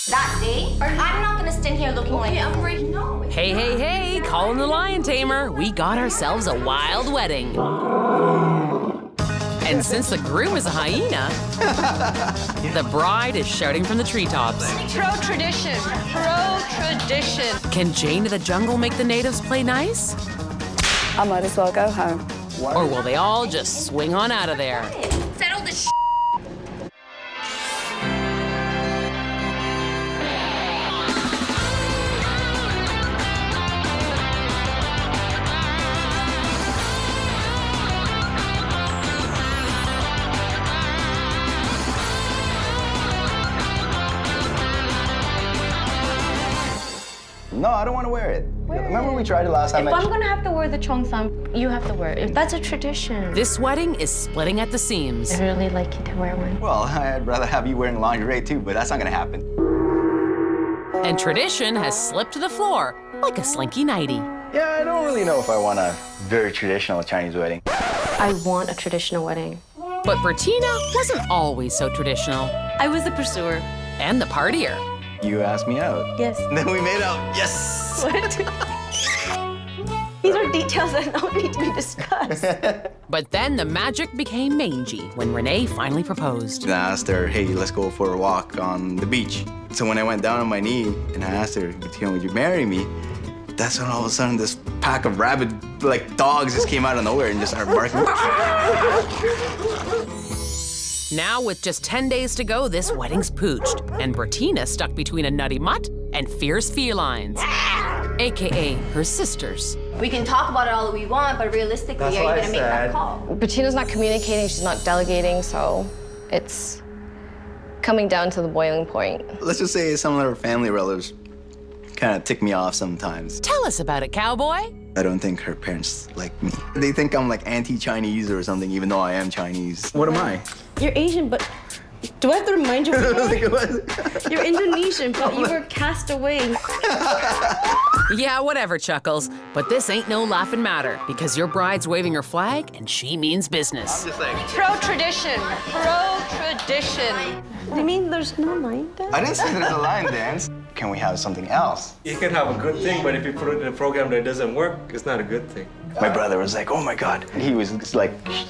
That day, I'm not gonna stand here looking like I'm breaking. No. Hey, hey, hey, Colin the Lion Tamer. We got ourselves a wild wedding. And since the groom is a hyena, the bride is shouting from the treetops. Pro-tradition, pro-tradition. Can Jane of the Jungle make the natives play nice? I might as well go home. Or will they all just swing on out of there? Settle the shit. No, I don't want to wear it. Remember we tried it last time? If I'm gonna have to wear the cheongsam, you have to wear it. That's a tradition. This wedding is splitting at the seams. I really like you to wear one. Well, I'd rather have you wearing lingerie too, but that's not gonna happen. And tradition has slipped to the floor like a slinky nightie. Yeah, I don't really know if I want a very traditional Chinese wedding. I want a traditional wedding. But Bretina wasn't always so traditional. I was the pursuer. And the partier. You asked me out. Yes. Then we made out. Yes! What? These are details that don't need to be discussed. But then the magic became mangy when Rene finally proposed. I asked her, hey, let's go for a walk on the beach. So when I went down on my knee and I asked her, would you marry me? That's when all of a sudden this pack of rabid, dogs just came out of nowhere and just started barking. Now, with just 10 days to go, this wedding's pooched, and Bretina stuck between a nutty mutt and fierce felines, AKA her sisters. We can talk about it all that we want, but realistically, are you gonna make that call? Brettina's not communicating, she's not delegating, so it's coming down to the boiling point. Let's just say some of her family relatives kind of tick me off sometimes. Tell us about it, cowboy. I don't think her parents like me. They think I'm anti-Chinese or something, even though I am Chinese. What am I? You're Asian, but do I have to remind you? You're Indonesian, but you were cast away. Yeah, whatever, Chuckles. But this ain't no laughing matter, because your bride's waving her flag, and she means business. I'm just Pro-tradition, pro-tradition. You mean there's no line dance? I didn't say there's a line dance. Can we have something else? You can have a good thing, but if you put it in a program that doesn't work, it's not a good thing. My brother was like, oh my God. He was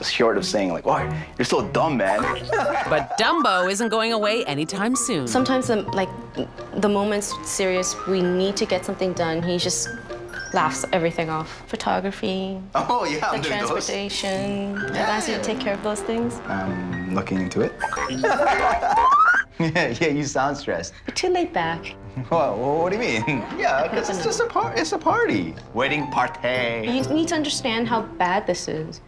short of saying oh, you're so dumb, man. But Dumbo isn't going away anytime soon. Sometimes, the moment's serious, we need to get something done. He just laughs everything off. Photography, Oh yeah, the I'm doing those. transportation. I've asked you to take care of those things. I'm looking into it. Yeah, you sound stressed. You're too laid back. What do you mean? Yeah, because it's just it's a party. Wedding party. You need to understand how bad this is.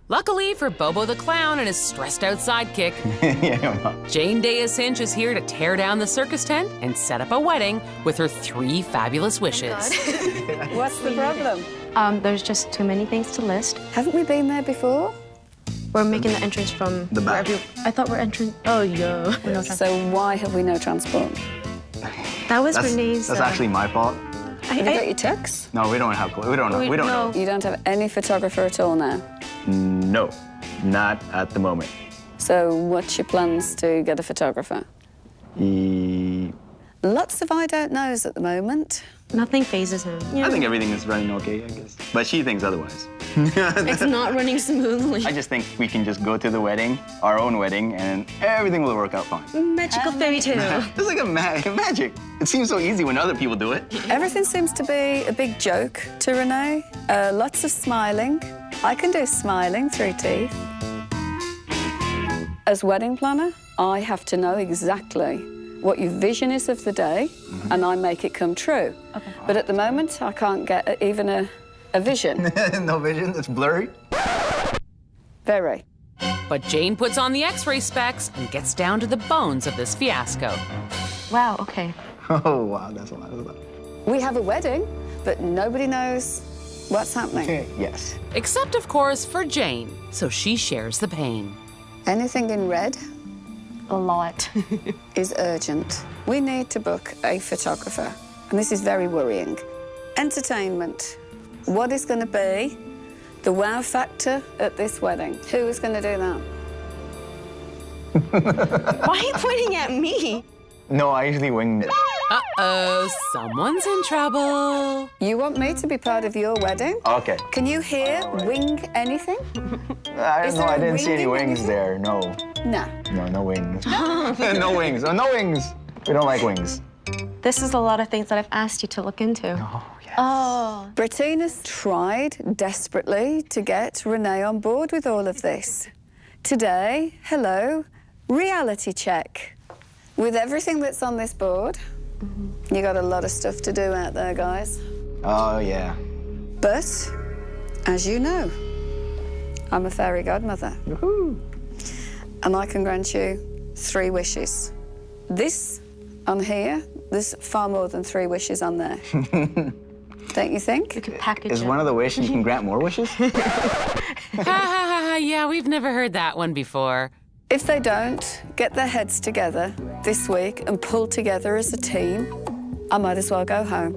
Luckily for Bobo the Clown and his stressed-out sidekick, Yeah, Mom. Jane Dayus Hinch is here to tear down the circus tent and set up a wedding with her 3 fabulous wishes. What's the problem? There's just too many things to list. Haven't we been there before? We're making the entrance from The back. I thought we're entering. Oh, yeah. So why have we no transport? That was Renee's. That's actually my fault. Have you got your tux? No, we don't have. We don't know. We don't know. You don't have any photographer at all now? No, not at the moment. So what's your plans to get a photographer? Lots of I don't knows at the moment. Nothing phases him. I think everything is running okay, I guess. But she thinks otherwise. It's not running smoothly. I just think we can just go to the wedding, our own wedding, and everything will work out fine. Magical fairy tale. It's like a magic. It seems so easy when other people do it. Everything seems to be a big joke to Renee. Lots of smiling. I can do smiling through teeth. As wedding planner, I have to know exactly what your vision is of the day, and I make it come true. Okay. But at the moment, I can't get even a vision. No vision? It's blurry? Very. But Jane puts on the X-ray specs and gets down to the bones of this fiasco. Wow, okay. Oh, wow, that's a lot. We have a wedding, but nobody knows what's happening. Yes. Except, of course, for Jane, so she shares the pain. Anything in red A lot. is urgent. We need to book a photographer, and this is very worrying. Entertainment. What is going to be the wow factor at this wedding? Who is going to do that? Why are you pointing at me? No, I usually wing it. Uh-oh, someone's in trouble. You want me to be part of your wedding? Okay. Can you hear wing anything? I Is don't know, there I a didn't see wing any in wings anything? there, no. No. No wings. No wings, oh, no wings. We don't like wings. This is a lot of things that I've asked you to look into. Oh, yes. Oh. Bretina's tried desperately to get Rene on board with all of this. Today, hello, reality check. With everything that's on this board, you got a lot of stuff to do out there, guys. Oh, yeah. But, as you know, I'm a fairy godmother. Woohoo. And I can grant you 3 wishes. This on here, there's far more than 3 wishes on there. Don't you think? We could package Is it. one of the wishes you can grant more wishes? Ha ha ha ha, yeah, we've never heard that one before. If they don't get their heads together this week and pull together as a team, I might as well go home.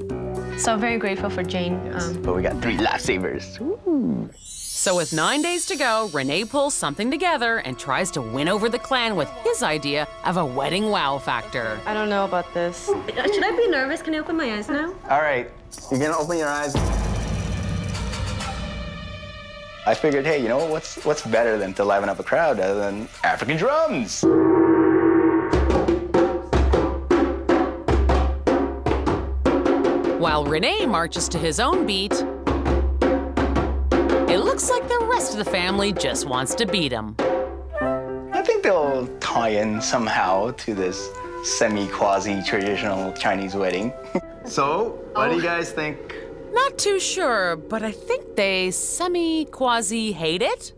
So I'm very grateful for Jane. But we got 3 lifesavers. Woo. So with 9 days to go, Rene pulls something together and tries to win over the clan with his idea of a wedding wow factor. I don't know about this. Should I be nervous? Can I open my eyes now? All right, you're gonna open your eyes. I figured, hey, you know, what's better than to liven up a crowd other than African drums? While Rene marches to his own beat, it looks like the rest of the family just wants to beat him. I think they'll tie in somehow to this semi-quasi-traditional Chinese wedding. So, what do you guys think? Not too sure, but I think they semi-quasi hate it.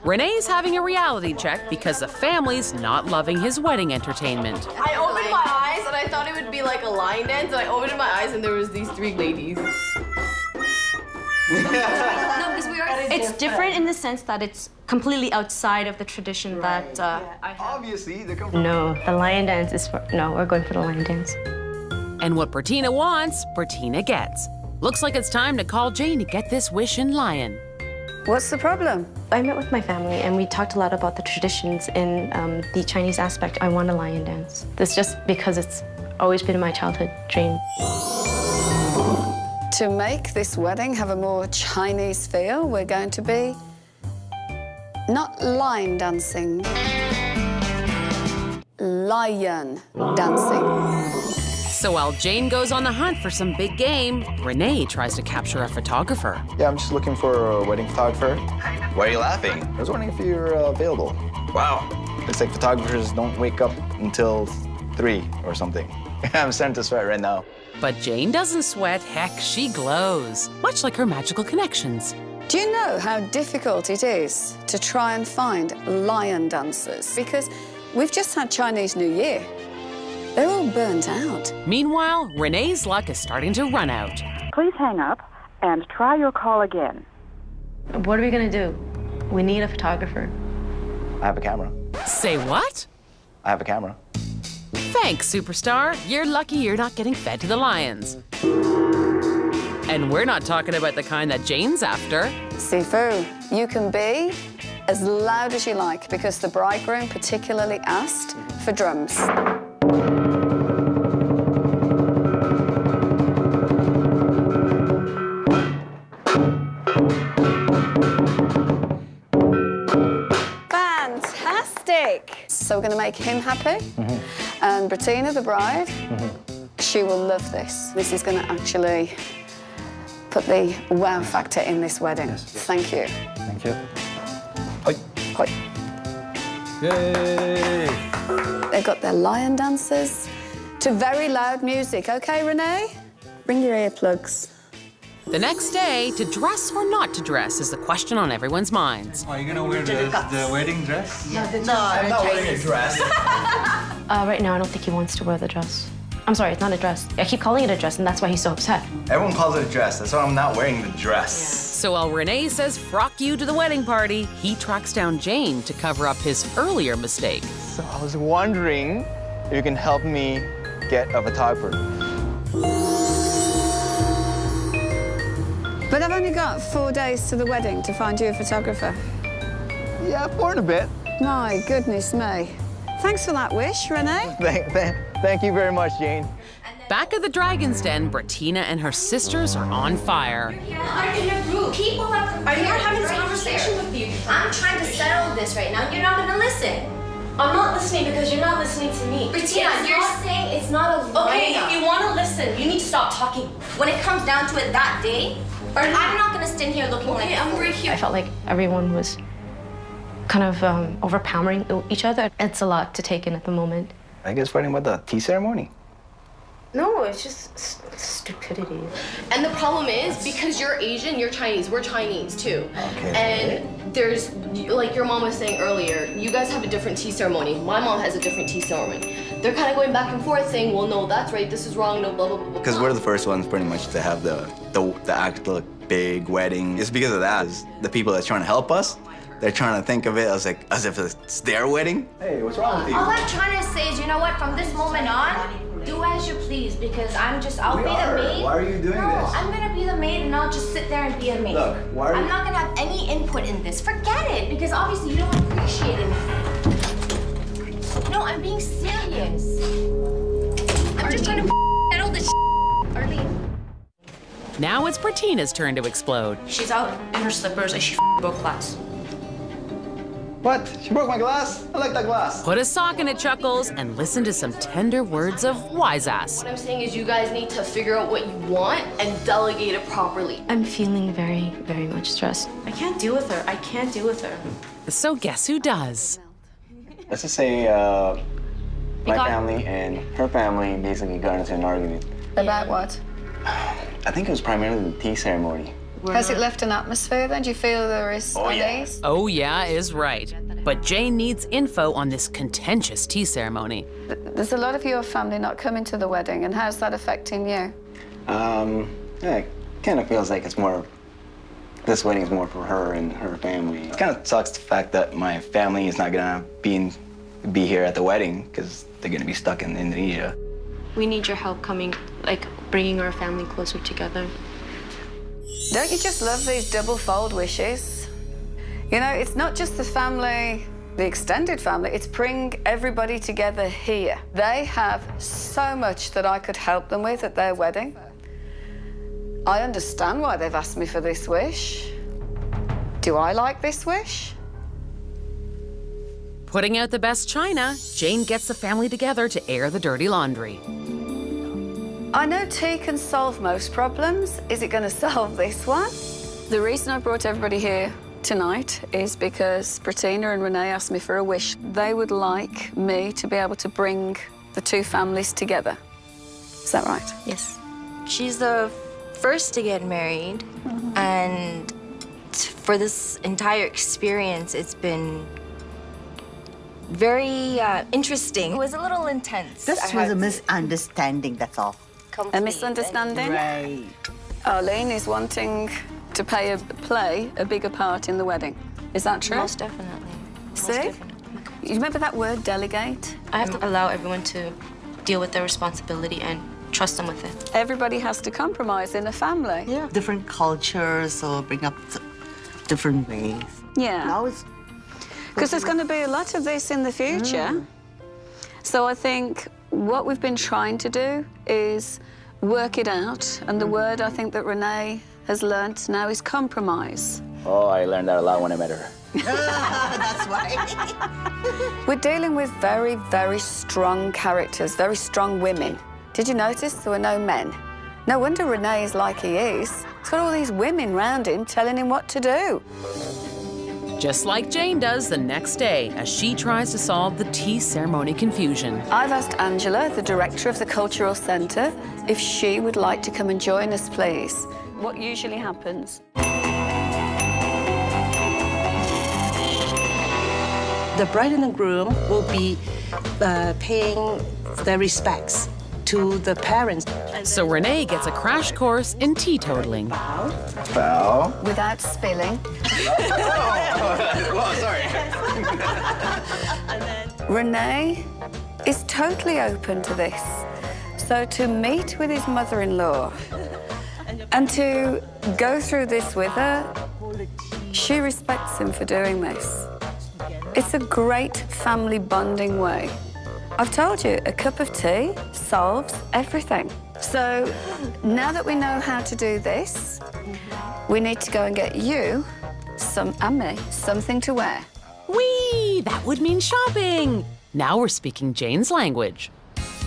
Rene's having a reality check because the family's not loving his wedding entertainment. I opened my eyes and I thought it would be like a line dance, and I opened my eyes and there was these 3 ladies. It's different in the sense that it's completely outside of the tradition that I have. Obviously, they come from... No, the lion dance is for... No, we're going for the lion dance. And what Bretina wants, Bretina gets. Looks like it's time to call Jane to get this wish in lion. What's the problem? I met with my family and we talked a lot about the traditions in the Chinese aspect. I want a lion dance. That's just because it's always been my childhood dream. To make this wedding have a more Chinese feel, we're going to be not line dancing, lion dancing. So while Jane goes on the hunt for some big game, Rene tries to capture a photographer. Yeah, I'm just looking for a wedding photographer. Why are you laughing? I was wondering if you're available. Wow. Looks like photographers don't wake up until 3 or something. I'm starting to sweat right now. But Jane doesn't sweat, heck, she glows, much like her magical connections. Do you know how difficult it is to try and find lion dancers? Because we've just had Chinese New Year. They're all burnt out. Meanwhile, Rene's luck is starting to run out. Please hang up and try your call again. What are we gonna do? We need a photographer. I have a camera. Say what? I have a camera. Thanks, superstar. You're lucky you're not getting fed to the lions. And we're not talking about the kind that Jane's after. Sifu, you can be as loud as you like because the bridegroom particularly asked for drums. Fantastic! So we're going to make him happy. And Bretina, the bride, she will love this. This is going to actually put the wow factor in this wedding. Yes. Thank you. Thank you. Hoi. Hoi. Yay! They've got their lion dancers to very loud music. Okay, Rene? Bring your earplugs. The next day, to dress or not to dress is the question on everyone's minds. Are you gonna wear the wedding dress? I'm not wearing a dress. Right now, I don't think he wants to wear the dress. I'm sorry, it's not a dress. I keep calling it a dress, and that's why he's so upset. Everyone calls it a dress. That's why I'm not wearing the dress. So while Rene says frock you to the wedding party, he tracks down Jane to cover up his earlier mistake. So I was wondering if you can help me get a photographer. But I've only got 4 days to the wedding to find you a photographer. Yeah, 4 and a bit. My goodness me. Thanks for that wish, Rene. Thank you very much, Jane. Back at the Dragon's Den, Bretina and her sisters are on fire. I'm in a group. People are having this conversation with you. I'm trying to settle this right now. You're not gonna listen. I'm not listening because you're not listening to me. Bretina, you're saying it's not a line. Okay, if you want to listen, you need to stop talking. When it comes down to it that day, I'm not gonna stand here looking like I'm right here. I felt like everyone was kind of overpowering each other. It's a lot to take in at the moment. I guess fighting about the tea ceremony. No, it's just stupidity. And the problem is, because you're Asian, you're Chinese, we're Chinese too. Okay. And there's, like your mom was saying earlier, you guys have a different tea ceremony. My mom has a different tea ceremony. They're kind of going back and forth saying, well, no, that's right, this is wrong, no, blah, blah, blah, blah. Because we're the first ones pretty much to have the actual big wedding. It's because of that. The people that are trying to help us, they're trying to think of it as if it's their wedding. Hey, what's wrong with you? all I'm trying to say is, you know what, from this moment on, do as you please, because I'll be the maid. Why are you doing No, this? I'm gonna be the maid and I'll just sit there and be a maid. Look, why are I'm you... not gonna have any input in this. Forget it, because obviously you don't appreciate it. No, I'm being serious. I'm just trying to settle this Arlene. Now it's Bretina's turn to explode. She's out in her slippers and she broke glass. What? She broke my glass? I like that glass. Put a sock in it, Chuckles, and listen to some tender words of wise ass. What I'm saying is you guys need to figure out what you want and delegate it properly. I'm feeling very, very much stressed. I can't deal with her. I can't deal with her. So guess who does? Let's just say my family and her family basically got into an argument. About what? I think it was primarily the tea ceremony. Has it left an atmosphere then? Do you feel there is unease? Oh yeah is right. But Jane needs info on this contentious tea ceremony. There's a lot of your family not coming to the wedding, and how's that affecting you? Yeah, it kind of feels like it's more, this wedding is more for her and her family. It kind of sucks the fact that my family is not gonna be here at the wedding because they're gonna be stuck in Indonesia. We need your help coming, like bringing our family closer together. Don't you just love these double-fold wishes? You know, it's not just the family, the extended family, it's bring everybody together here. They have so much that I could help them with at their wedding. I understand why they've asked me for this wish. Do I like this wish? Putting out the best china, Jane gets the family together to air the dirty laundry. I know tea can solve most problems. Is it going to solve this one? The reason I brought everybody here tonight is because Bretina and Rene asked me for a wish. They would like me to be able to bring the two families together. Is that right? Yes. She's the first to get married, and for this entire experience, it's been very interesting. It was a little intense. This was a misunderstanding, that's all. A misunderstanding? Right. Arlene is wanting to play a bigger part in the wedding. Is that true? Most definitely. See? You remember that word, delegate? I have to allow everyone to deal with their responsibility and trust them with it. Everybody has to compromise in a family. Yeah. Different cultures, so bring up different ways. Yeah. Now it's... Because there's going to be a lot of this in the future. So I think what we've been trying to do is work it out. And the word I think that Rene has learnt now is compromise. Oh, I learned that a lot when I met her. That's why. We're dealing with very, very strong characters, very strong women. Did you notice there were no men? No wonder Rene is like he is. He's got all these women round him telling him what to do. Just like Jane does the next day as she tries to solve the tea ceremony confusion. I've asked Angela, the director of the Cultural Centre, if she would like to come and join us, please. What usually happens? The bride and the groom will be paying their respects to the parents. So Rene gets a crash course in teetotaling. Bow. Without spilling. Oh, sorry. Rene is totally open to this. So to meet with his mother-in-law and to go through this with her, she respects him for doing this. It's a great family bonding way. I've told you, a cup of tea solves everything. So now that we know how to do this, we need to go and get you, and me, something to wear. Whee! That would mean shopping. Now we're speaking Jane's language.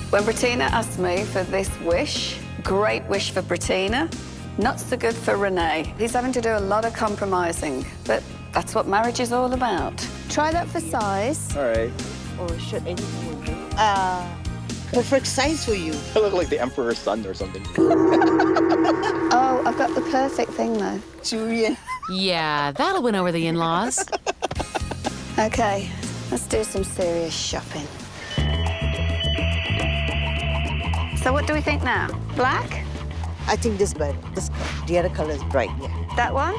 When Bretina asked me for this wish, great wish for Bretina, not so good for Rene. He's having to do a lot of compromising, but that's what marriage is all about. Try that for size. All right. Or should anything will do? Perfect size for you. I look like the emperor's son or something. Oh, I've got the perfect thing, though. Julian. Yeah, that'll win over the in-laws. Okay, let's do some serious shopping. So what do we think now? Black? I think this better. The other color is bright, yeah. That one?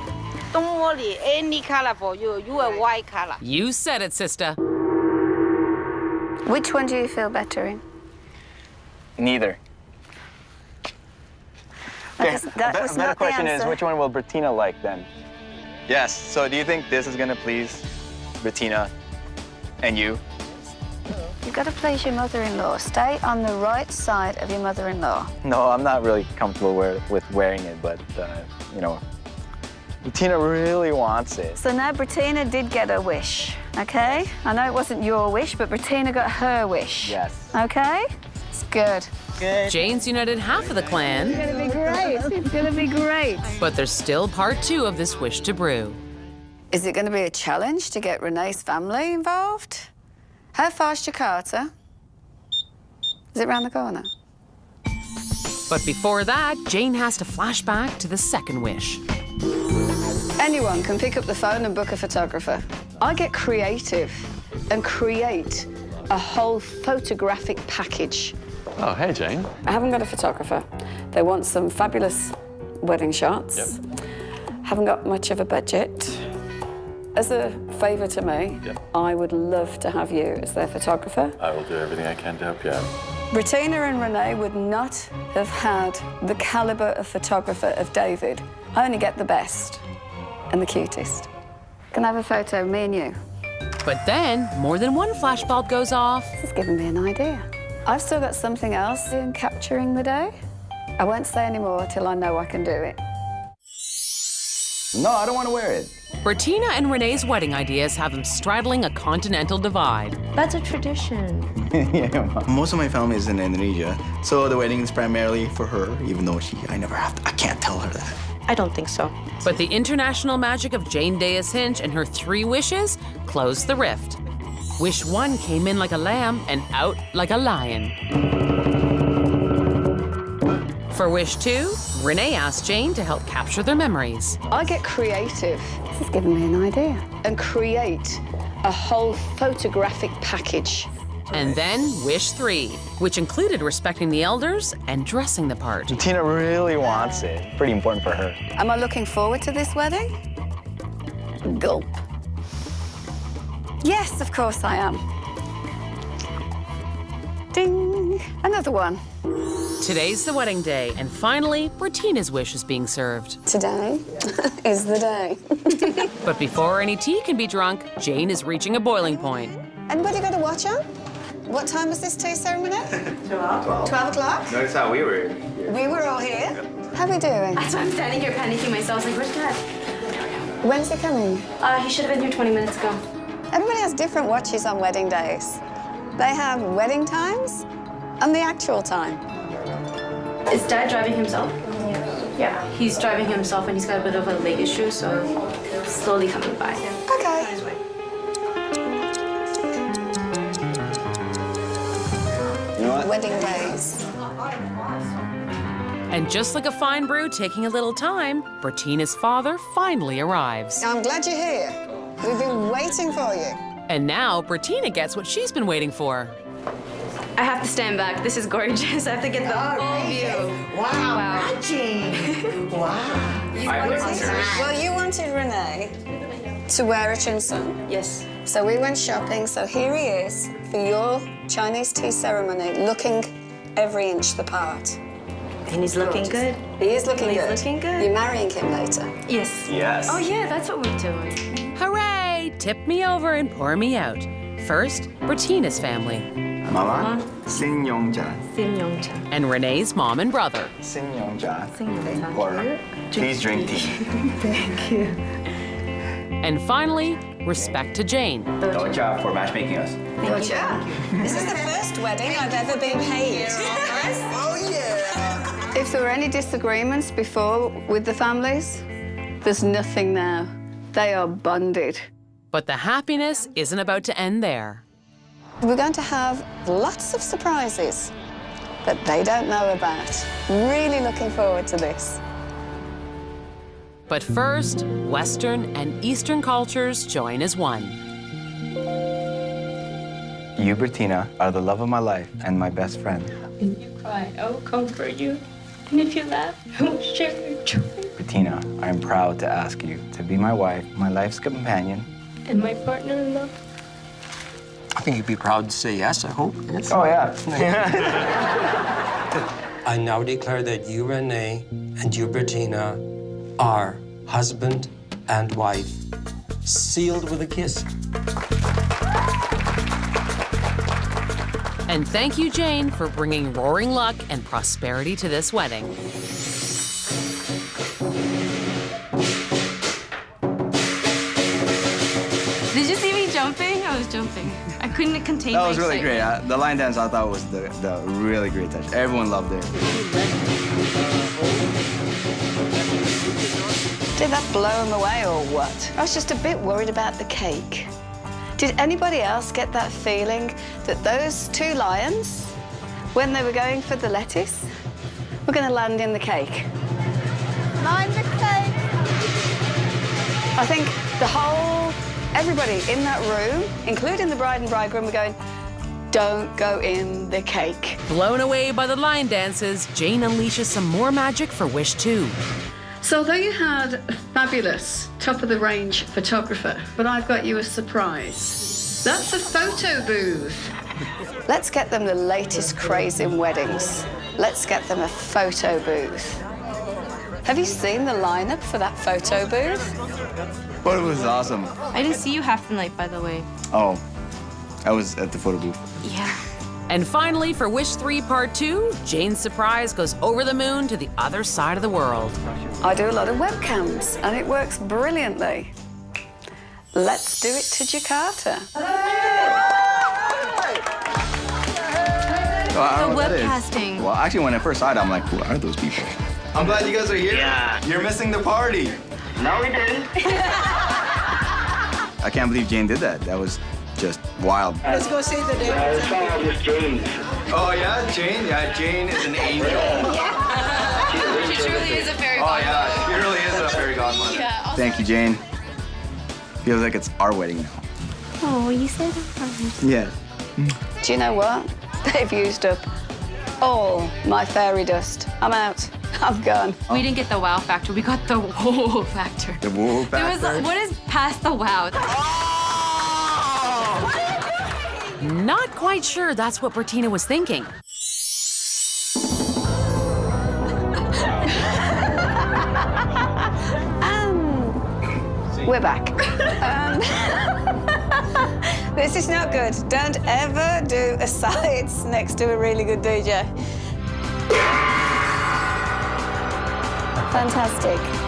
Don't worry, any color for you. You a white color. You said it, sister. Which one do you feel better in? Neither. Okay, that was not the question answer. is, which one will Bretina like then? Yes. So do you think this is gonna please Bretina and you? You've got to please your mother-in-law. Stay on the right side of your mother-in-law. No, I'm not really comfortable with wearing it, but you know, Bretina really wants it. So now Bretina did get a wish, okay? I know it wasn't your wish, but Bretina got her wish. Yes. Okay? It's good. Good. Jane's united half of the clan. It's gonna be great. It's gonna be great. But there's still part 2 of this wish to brew. Is it gonna be a challenge to get Renee's family involved? How far's Jakarta? Is it round the corner? But before that, Jane has to flash back to the second wish. Anyone can pick up the phone and book a photographer. I get creative and create a whole photographic package. Oh, hey, Jane. I haven't got a photographer. They want some fabulous wedding shots. Yep. Haven't got much of a budget. As a favour to me, I would love to have you as their photographer. I will do everything I can to help you out. Bretina and Rene would not have had the calibre of photographer of David. I only get the best and the cutest. Can I have a photo of me and you? But then, more than one flashbulb goes off. This has given me an idea. I've still got something else in capturing the day. I won't say any more till I know I can do it. No, I don't want to wear it. Bretina and Renee's wedding ideas have them straddling a continental divide. That's a tradition. Yeah, most of my family is in Indonesia, so the wedding is primarily for her, even though I can't tell her that. I don't think so. But the international magic of Jane Dayus Hinch and her 3 wishes closed the rift. Wish 1 came in like a lamb and out like a lion. For wish 2, Rene asked Jane to help capture their memories. I get creative. This has given me an idea. And create a whole photographic package. And then wish 3, which included respecting the elders and dressing the part. Bretina really wants it. Pretty important for her. Am I looking forward to this wedding? Gulp. Yes, of course I am. Ding! Another one. Today's the wedding day, and finally, Bretina's wish is being served. Today is the day. But before any tea can be drunk, Jane is reaching a boiling point. Anybody got a watch on? What time was this tea ceremony? 12. 12 o'clock? Notice how we were. We were all here. How are we doing? That's why I'm standing here panicking myself. I was like, where's Dad? When's he coming? He should have been here 20 minutes ago. Everybody has different watches on wedding days. They have wedding times and the actual time. Is Dad driving himself? Yeah, he's driving himself and he's got a bit of a leg issue, so slowly coming by. Okay. You know what? Wedding days. And just like a fine brew taking a little time, Bretina's father finally arrives. I'm glad you're here. We've been waiting for you. And now Bretina gets what she's been waiting for. I have to stand back. This is gorgeous. I have to get the full view. Wow. Magic. Wow. Well, you wanted Rene to wear a chunsun. Yes. So we went shopping. So here he is for your Chinese tea ceremony, looking every inch the part. And he's looking good. He is looking good. He's looking good. You're marrying him later. Yes. Yes. Oh, yeah, that's what we're doing. Hooray! tip me over and pour me out. First, Bretina's family. Mama, Sin Yongja. And Rene's mom and brother. Sin Yongja. Or please drink tea. Thank you. And finally, respect to Jane. Doja for matchmaking us. Doja. This is the first wedding I've ever been paid. Oh, yeah. If there were any disagreements before with the families, there's nothing now. They are bonded. But the happiness isn't about to end there. We're going to have lots of surprises that they don't know about. Really looking forward to this. But first, Western and Eastern cultures join as one. You, Bretina, are the love of my life and my best friend. When you cry, I will comfort you. And if you laugh, I will share your joy. Bretina, I am proud to ask you to be my wife, my life's companion. And my partner in love. I think you'd be proud to say yes, I hope. Yes. Oh, yeah. I now declare that you, Rene, and you, Bretina, are husband and wife, sealed with a kiss. And thank you, Jane, for bringing roaring luck and prosperity to this wedding. Did you see me jumping? I was jumping. I couldn't contain That my was really great. excitement. The line dance I thought was the really great touch. Everyone loved it. Did that blow them away or what? I was just a bit worried about the cake. Did anybody else get that feeling that those two lions, when they were going for the lettuce, were going to land in the cake? Mind the cake! I think everybody in that room, including the bride and bridegroom, were going, don't go in the cake. Blown away by the line dances, Jane unleashes some more magic for Wish 2. So although you had a fabulous, top-of-the-range photographer, but I've got you a surprise. That's a photo booth. Let's get them the latest craze in weddings. Let's get them a photo booth. Have you seen the lineup for that photo booth? But it was awesome. I didn't see you half the night, by the way. Oh, I was at the photo booth. Yeah. And finally, for Wish 3 Part 2, Jane's surprise goes over the moon to the other side of the world. I do a lot of webcams, and it works brilliantly. Let's do it to Jakarta. Well, The webcasting. Well, actually, when I first saw it, I'm like, who are those people? I'm glad you guys are here. Yeah. You're missing the party. No, we didn't. I can't believe Jane did that. That was just wild. Let's go see the Dayus. Oh, yeah, Jane? Yeah, Jane is an angel. She truly is a fairy Oh, godmother. yeah, she really is a fairy godmother. Yeah, awesome. Thank you, Jane. Feels like it's our wedding now. Oh, you said that. Yeah. Do you know what? They've used up all my fairy dust. I'm out. I'm gone. We didn't get the wow factor. We got the whoa factor. The whoa There was factor. what is past the wow? Not quite sure that's what Bretina was thinking. We're back. This is not good. Don't ever do asides next to a really good DJ. Fantastic.